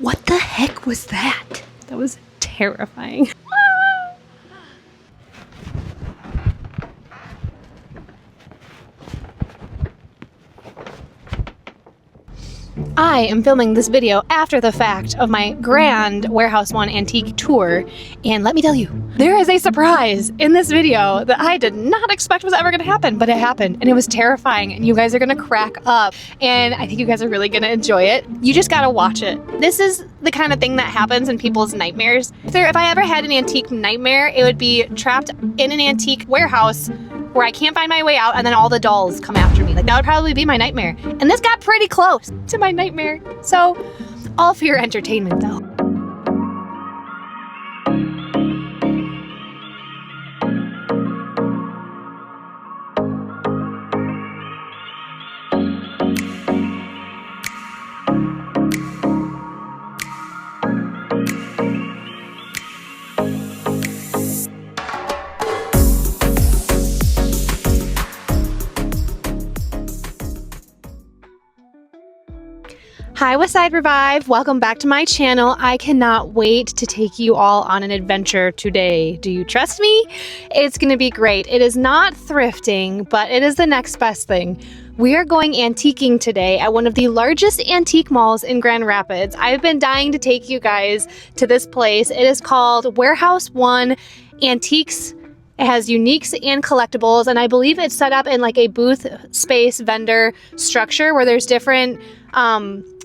What the heck was that? That was terrifying. I am filming this video after the fact of my grand Warehouse 1 antique tour, and let me tell you, there is a surprise in this video that I did not expect was ever going to happen, but it happened, and it was terrifying, and you guys are going to crack up, and I think you guys are really going to enjoy it. You just got to watch it. This is the kind of thing that happens in people's nightmares. If I ever had an antique nightmare, it would be trapped in an antique warehouse where I can't find my way out and then all the dolls come after me. Like, that would probably be my nightmare. And this got pretty close to my nightmare. So, all for your entertainment though. Hi, Westside Revive. Welcome back to my channel. I cannot wait to take you all on an adventure today. Do you trust me? It's going to be great. It is not thrifting, but it is the next best thing. We are going antiquing today at one of the largest antique malls in Grand Rapids. I've been dying to take you guys to this place. It is called Warehouse 1 Antiques. It has uniques and collectibles, and I believe it's set up in like a booth space vendor structure where there's different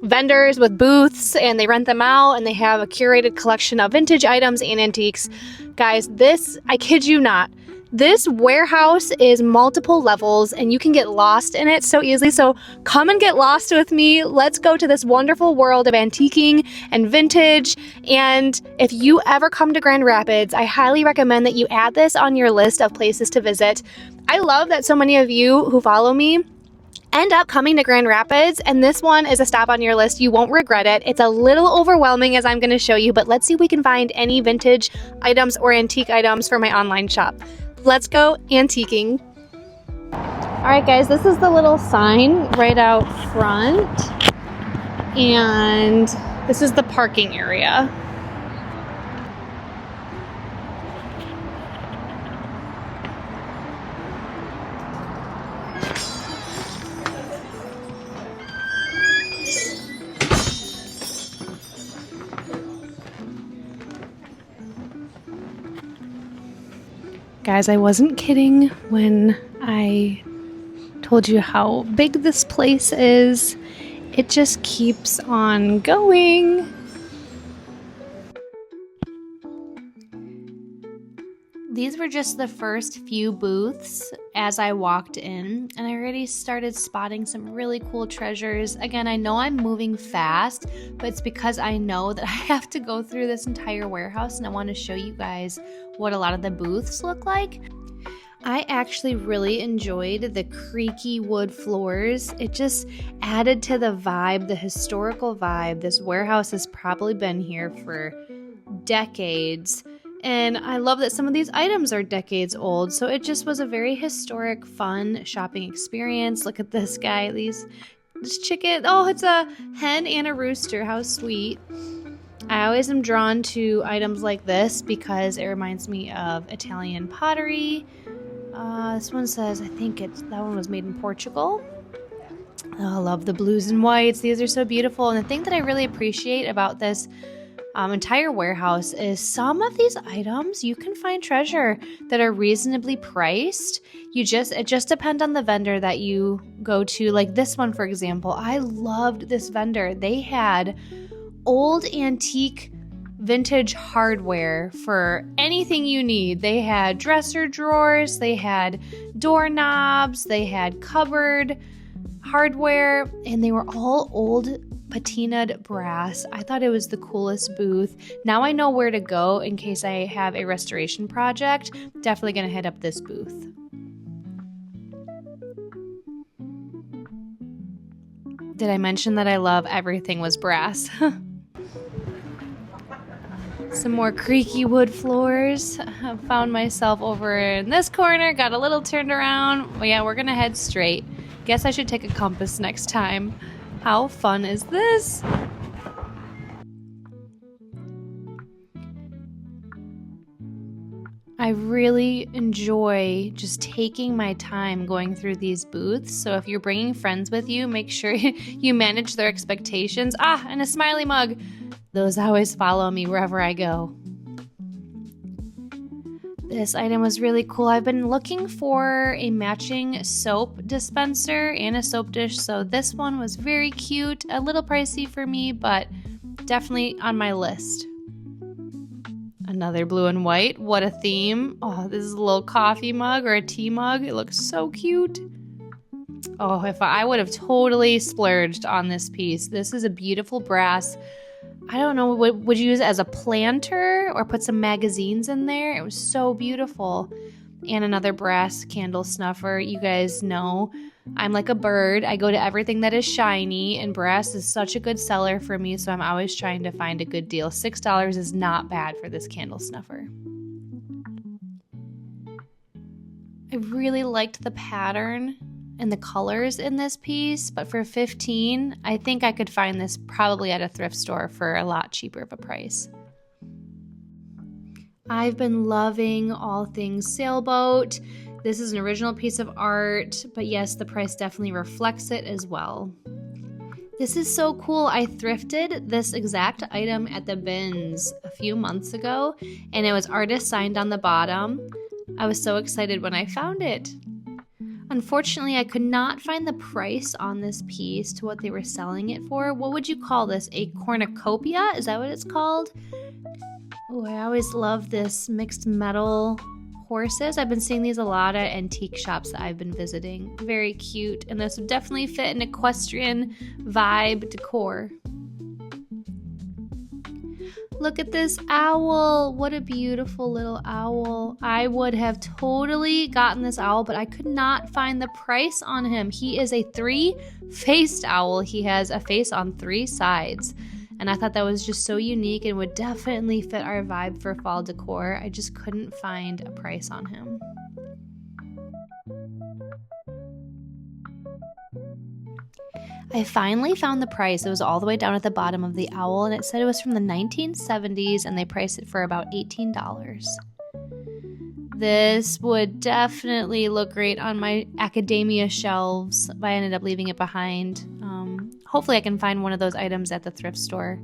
vendors with booths and they rent them out and they have a curated collection of vintage items and antiques. Guys, this, I kid you not, this warehouse is multiple levels and you can get lost in it so easily. So come and get lost with me. Let's go to this wonderful world of antiquing and vintage. And if you ever come to Grand Rapids, I highly recommend that you add this on your list of places to visit. I love that so many of you who follow me end up coming to Grand Rapids, and this one is a stop on your list. You won't regret it. It's a little overwhelming as I'm going to show you, but let's see if we can find any vintage items or antique items for my online shop. Let's go antiquing. All right, guys, this is the little sign right out front, and this is the parking area. Guys, I wasn't kidding when I told you how big this place is. It just keeps on going. These were just the first few booths as I walked in, and I already started spotting some really cool treasures. Again, I know I'm moving fast, but it's because I know that I have to go through this entire warehouse, and I want to show you guys what a lot of the booths look like. I actually really enjoyed the creaky wood floors. It just added to the vibe, the historical vibe. This warehouse has probably been here for decades. And I love that some of these items are decades old. So it just was a very historic, fun shopping experience. Look at this guy, this chicken. Oh, it's a hen and a rooster. How sweet. I always am drawn to items like this because it reminds me of Italian pottery. This one says, I think that one was made in Portugal. Oh, I love the blues and whites. These are so beautiful. And the thing that I really appreciate about this entire warehouse is some of these items you can find treasure that are reasonably priced. It just depends on the vendor that you go to. Like this one, for example, I loved this vendor. They had old antique vintage hardware for anything you need. They had dresser drawers, they had doorknobs, they had cupboard hardware, and they were all old patinaed brass. I thought it was the coolest booth. Now I know where to go in case I have a restoration project. Definitely gonna hit up this booth. Did I mention that I love everything was brass? Some more creaky wood floors. I found myself over in this corner, got a little turned around. Well, yeah, we're gonna head straight. Guess I should take a compass next time. How fun is this? I really enjoy just taking my time going through these booths. So if you're bringing friends with you, make sure you manage their expectations. And a smiley mug. Those always follow me wherever I go. This item was really cool. I've been looking for a matching soap dispenser and a soap dish, so this one was very cute. A little pricey for me, but definitely on my list. Another blue and white. What a theme. Oh, this is a little coffee mug or a tea mug. It looks so cute. Oh, if I would have totally splurged on this piece. This is a beautiful brass. I don't know, would you use it as a planter or put some magazines in there? It was so beautiful. And another brass candle snuffer. You guys know I'm like a bird. I go to everything that is shiny, and brass is such a good seller for me, so I'm always trying to find a good deal. $6 is not bad for this candle snuffer. I really liked the pattern and the colors in this piece, but for $15, I think I could find this probably at a thrift store for a lot cheaper of a price. I've been loving all things sailboat. This is an original piece of art, but yes, the price definitely reflects it as well. This is so cool. I thrifted this exact item at the bins a few months ago, and it was artist signed on the bottom. I was so excited when I found it. Unfortunately, I could not find the price on this piece to what they were selling it for. What would you call this? A cornucopia? Is that what it's called? Oh, I always love this mixed metal horses. I've been seeing these a lot at antique shops that I've been visiting. Very cute, and this would definitely fit an equestrian vibe decor. Look at this owl. What a beautiful little owl. I would have totally gotten this owl, but I could not find the price on him. He is a 3-faced owl. He has a face on 3 sides. And I thought that was just so unique and would definitely fit our vibe for fall decor. I just couldn't find a price on him. I finally found the price. It was all the way down at the bottom of the owl, and it said it was from the 1970s, and they priced it for about $18. This would definitely look great on my academia shelves, but I ended up leaving it behind. Hopefully I can find one of those items at the thrift store.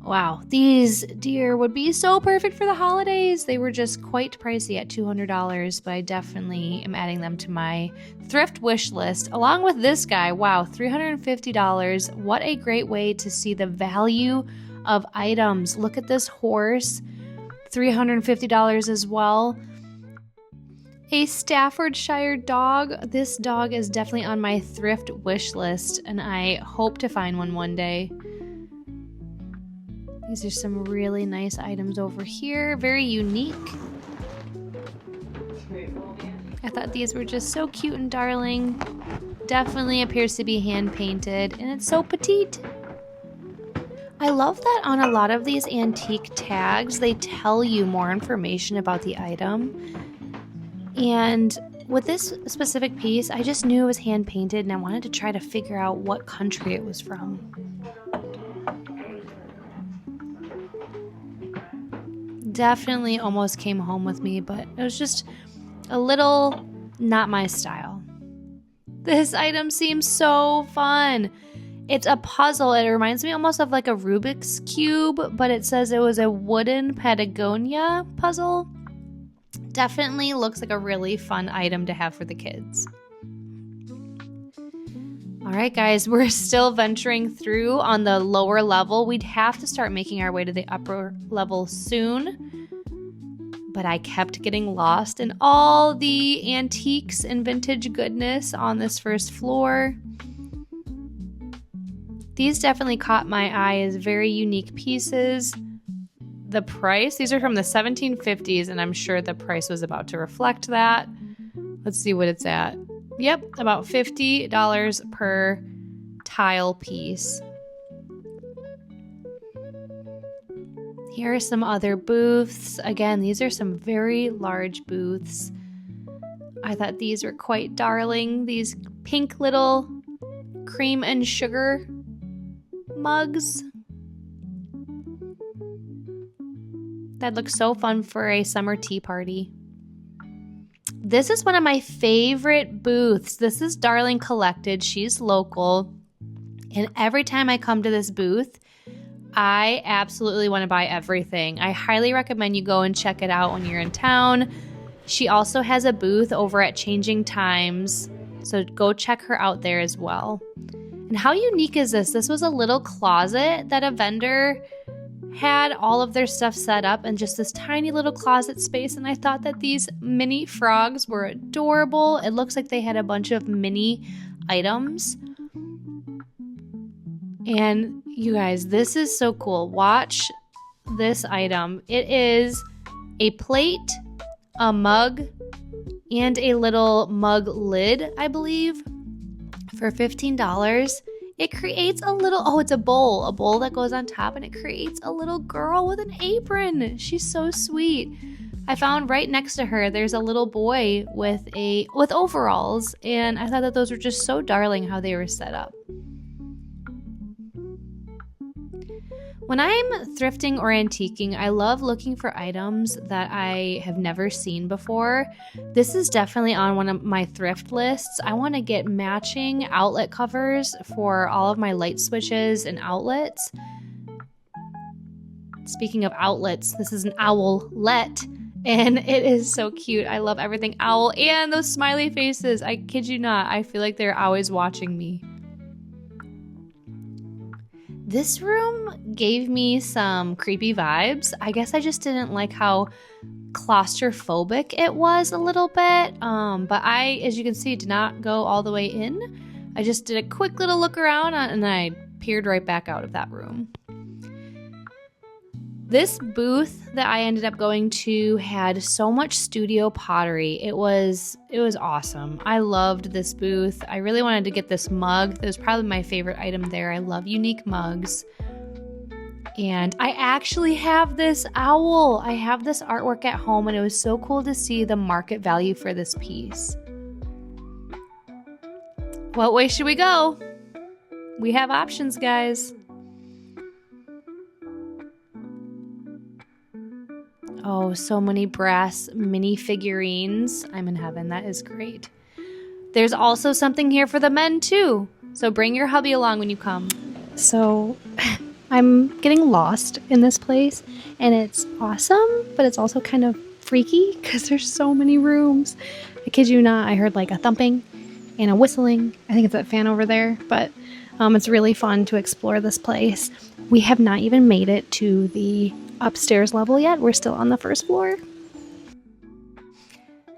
Wow, these deer would be so perfect for the holidays. They were just quite pricey at $200, but I definitely am adding them to my thrift wish list, along with this guy. Wow, $350. What a great way to see the value of items. Look at this horse, $350 as well. A Staffordshire dog. This dog is definitely on my thrift wish list, and I hope to find one day. These are some really nice items over here. Very unique. I thought these were just so cute and darling. Definitely appears to be hand painted, and it's so petite. I love that on a lot of these antique tags, they tell you more information about the item. And with this specific piece, I just knew it was hand painted, and I wanted to try to figure out what country it was from. Definitely almost came home with me, but it was just a little not my style. This item seems so fun. It's a puzzle. It reminds me almost of like a Rubik's Cube, but it says it was a wooden Patagonia puzzle. Definitely looks like a really fun item to have for the kids. All right, guys, we're still venturing through on the lower level. We'd have to start making our way to the upper level soon, but I kept getting lost in all the antiques and vintage goodness on this first floor. These definitely caught my eye as very unique pieces. The price, these are from the 1750s, and I'm sure the price was about to reflect that. Let's see what it's at. Yep, about $50 per tile piece. Here are some other booths. Again, these are some very large booths. I thought these were quite darling. These pink little cream and sugar mugs. That looks so fun for a summer tea party. This is one of my favorite booths. This is Darling Collected. She's local. And every time I come to this booth, I absolutely want to buy everything. I highly recommend you go and check it out when you're in town. She also has a booth over at Changing Times, so go check her out there as well. And how unique is this? This was a little closet that a vendor had all of their stuff set up in just this tiny little closet space, and I thought that these mini frogs were adorable. It looks like they had a bunch of mini items. And you guys, this is so cool. Watch this item. It is a plate, a mug, and a little mug lid, I believe, for $15. It creates a little, oh, it's a bowl that goes on top, and it creates a little girl with an apron. She's so sweet. I found right next to her, there's a little boy with overalls, and I thought that those were just so darling how they were set up. When I'm thrifting or antiquing, I love looking for items that I have never seen before. This is definitely on one of my thrift lists. I want to get matching outlet covers for all of my light switches and outlets. Speaking of outlets, this is an owlet, and it is so cute. I love everything owl and those smiley faces. I kid you not. I feel like they're always watching me. This room gave me some creepy vibes. I guess I just didn't like how claustrophobic it was a little bit. But I, as you can see, did not go all the way in. I just did a quick little look around and I peered right back out of that room. This booth that I ended up going to had so much studio pottery. It was awesome. I loved this booth. I really wanted to get this mug. That was probably my favorite item there. I love unique mugs. And I actually have this owl. I have this artwork at home, and it was so cool to see the market value for this piece. What way should we go? We have options, guys. Oh, so many brass mini figurines. I'm in heaven. That is great. There's also something here for the men too. So bring your hubby along when you come. So I'm getting lost in this place, and it's awesome, but it's also kind of freaky because there's so many rooms. I kid you not, I heard like a thumping and a whistling. I think it's that fan over there, but it's really fun to explore this place. We have not even made it to the upstairs level yet. We're still on the first floor.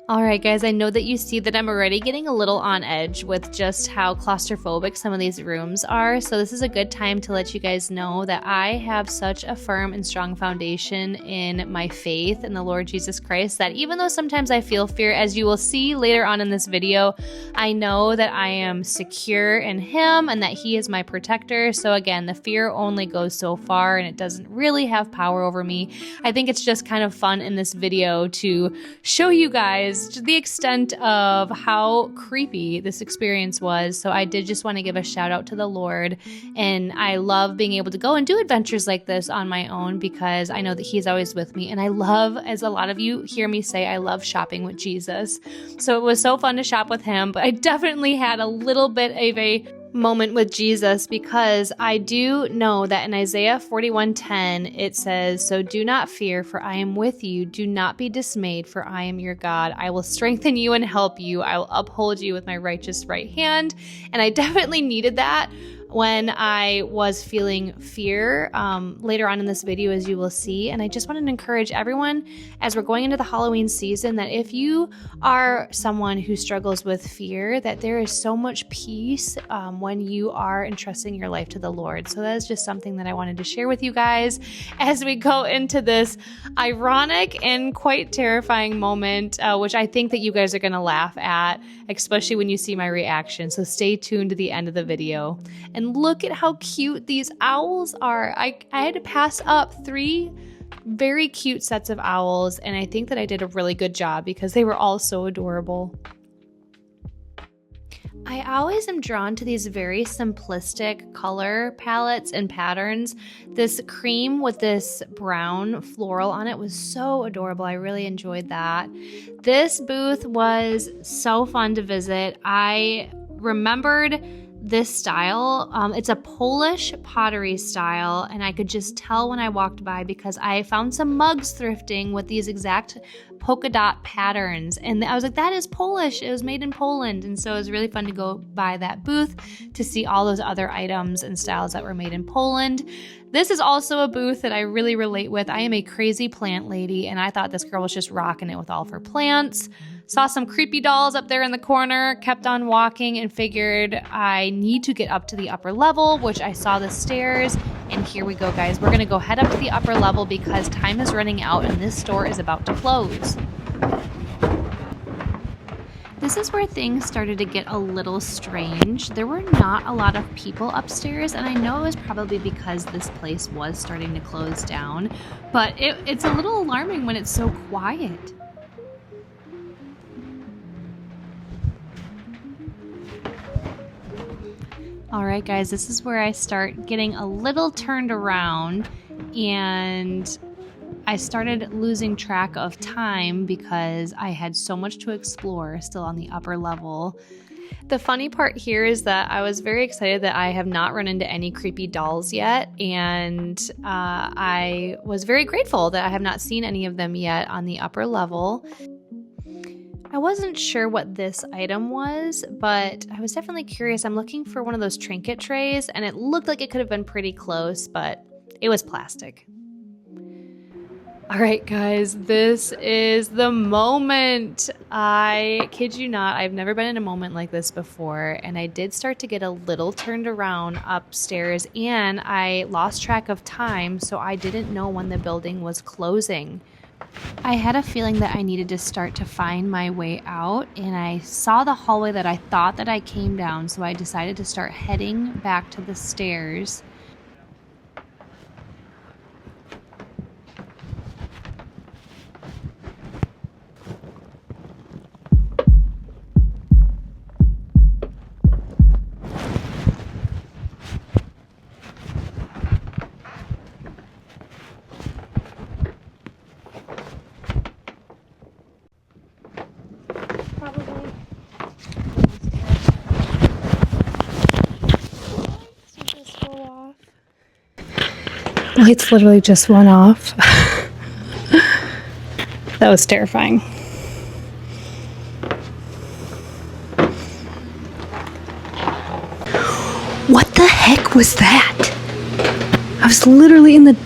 All right, guys, I know that you see that I'm already getting a little on edge with just how claustrophobic some of these rooms are. So this is a good time to let you guys know that I have such a firm and strong foundation in my faith in the Lord Jesus Christ that even though sometimes I feel fear, as you will see later on in this video, I know that I am secure in Him and that He is my protector. So again, the fear only goes so far and it doesn't really have power over me. I think it's just kind of fun in this video to show you guys to the extent of how creepy this experience was. So I did just want to give a shout out to the Lord, and I love being able to go and do adventures like this on my own because I know that He's always with me, and I love, as a lot of you hear me say, I love shopping with Jesus. So it was so fun to shop with Him, but I definitely had a little bit of a moment with Jesus because I do know that in Isaiah 41:10 it says, "So do not fear, for I am with you. Do not be dismayed, for I am your God. I will strengthen you and help you. I will uphold you with my righteous right hand." And I definitely needed that when I was feeling fear later on in this video, as you will see. And I just wanted to encourage everyone as we're going into the Halloween season that if you are someone who struggles with fear, that there is so much peace when you are entrusting your life to the Lord. So that is just something that I wanted to share with you guys as we go into this ironic and quite terrifying moment, which I think that you guys are going to laugh at, especially when you see my reaction. So stay tuned to the end of the video. And look at how cute these owls are. I had to pass up 3 very cute sets of owls, and I think that I did a really good job because they were all so adorable. I always am drawn to these very simplistic color palettes and patterns. This cream with this brown floral on it was so adorable. I really enjoyed that. This booth was so fun to visit. I remembered this style. It's a Polish pottery style, and I could just tell when I walked by because I found some mugs thrifting with these exact polka dot patterns, and I was like, that is Polish. It was made in Poland. And so it was really fun to go by that booth to see all those other items and styles that were made in Poland. This is also a booth that I really relate with. I am a crazy plant lady, and I thought this girl was just rocking it with all of her plants. Saw some creepy dolls up there in the corner, kept on walking, and figured I need to get up to the upper level, which I saw the stairs. And here we go, guys. We're gonna go head up to the upper level because time is running out and this store is about to close. This is where things started to get a little strange. There were not a lot of people upstairs, and I know it was probably because this place was starting to close down, but it's a little alarming when it's so quiet. All right, guys, this is where I start getting a little turned around, and I started losing track of time because I had so much to explore still on the upper level. The funny part here is that I was very excited that I have not run into any creepy dolls yet, and I was very grateful that I have not seen any of them yet on the upper level. I wasn't sure what this item was, but I was definitely curious. I'm looking for one of those trinket trays, and it looked like it could have been pretty close, but it was plastic. All right, guys, this is the moment. I kid you not, I've never been in a moment like this before, and I did start to get a little turned around upstairs, and I lost track of time, so I didn't know when the building was closing. I had a feeling that I needed to start to find my way out, and I saw the hallway that I thought that I came down, so I decided to start heading back to the stairs. Lights literally just went off. That was terrifying. What the heck was that? I was literally in the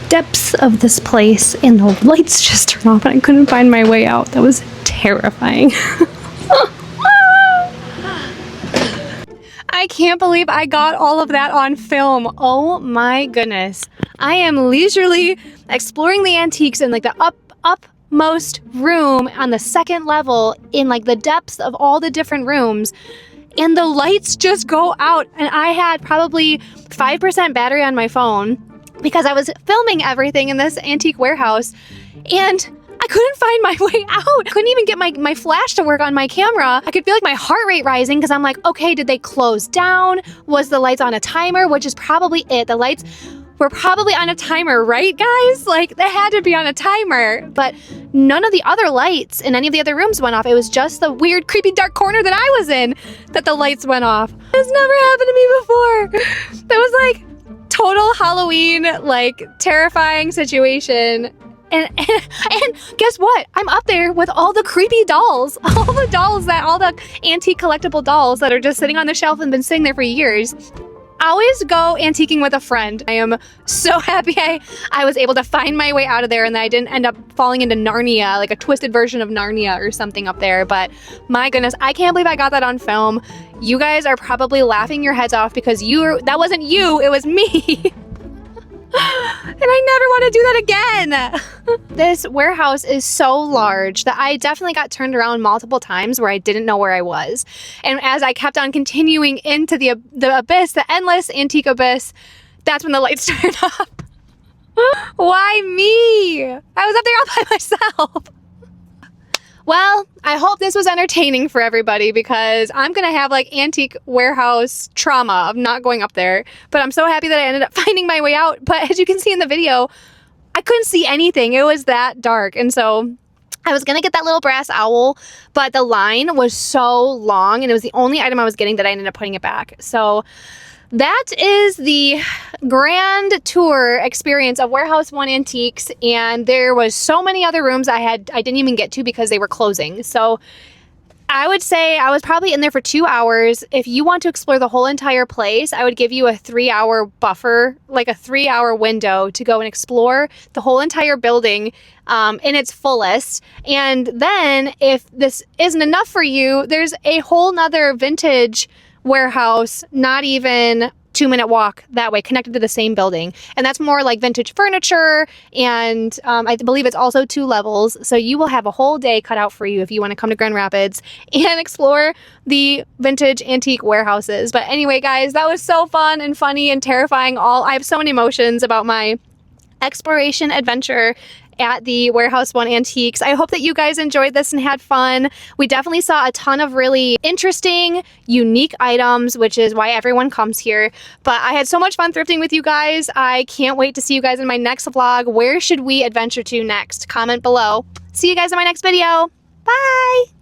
depths of this place and the lights just turned off and I couldn't find my way out. That was terrifying. I can't believe I got all of that on film. Oh my goodness. I am leisurely exploring the antiques in like the upmost room on the second level in like the depths of all the different rooms, and the lights just go out, and I had probably 5% battery on my phone because I was filming everything in this antique warehouse, and I couldn't find my way out. I couldn't even get my flash to work on my camera. I could feel like my heart rate rising because I'm like, okay, did they close down? Was the lights on a timer? Which is probably it. The lights were probably on a timer, right, guys? Like, they had to be on a timer. But none of the other lights in any of the other rooms went off. It was just the weird, creepy, dark corner that I was in that the lights went off. It's never happened to me before. That was like total Halloween, like terrifying situation. And guess what? I'm up there with all the creepy dolls. All the antique collectible dolls that are just sitting on the shelf and been sitting there for years. I always go antiquing with a friend. I am so happy I was able to find my way out of there and that I didn't end up falling into Narnia, like a twisted version of Narnia or something up there. But my goodness, I can't believe I got that on film. You guys are probably laughing your heads off because that wasn't you, it was me. And I never want to do that again. This warehouse is so large that I definitely got turned around multiple times where I didn't know where I was. And as I kept on continuing into the abyss, the endless antique abyss, that's when the lights turned off. Why me? I was up there all by myself. Well, I hope this was entertaining for everybody because I'm going to have like antique warehouse trauma of not going up there. But I'm so happy that I ended up finding my way out. But as you can see in the video, I couldn't see anything. It was that dark. And so I was going to get that little brass owl, but the line was so long and it was the only item I was getting that I ended up putting it back. So that is the grand tour experience of Warehouse 1 Antiques, and there was so many other rooms I didn't even get to because they were closing. So I would say I was probably in there for 2 hours. If you want to explore the whole entire place, I would give you a 3-hour buffer, like a 3-hour window to go and explore the whole entire building in its fullest. And then if this isn't enough for you, there's a whole nother vintage warehouse, not even 2-minute walk that way, connected to the same building, and that's more like vintage furniture, and I believe it's also 2 levels, so you will have a whole day cut out for you if you want to come to Grand Rapids and explore the vintage antique warehouses. But anyway, guys, that was so fun and funny and terrifying. I have so many emotions about my exploration adventure at the Warehouse 1 Antiques. I hope that you guys enjoyed this and had fun. We definitely saw a ton of really interesting, unique items, which is why everyone comes here. But I had so much fun thrifting with you guys. I can't wait to see you guys in my next vlog. Where should we adventure to next? Comment below. See you guys in my next video. Bye!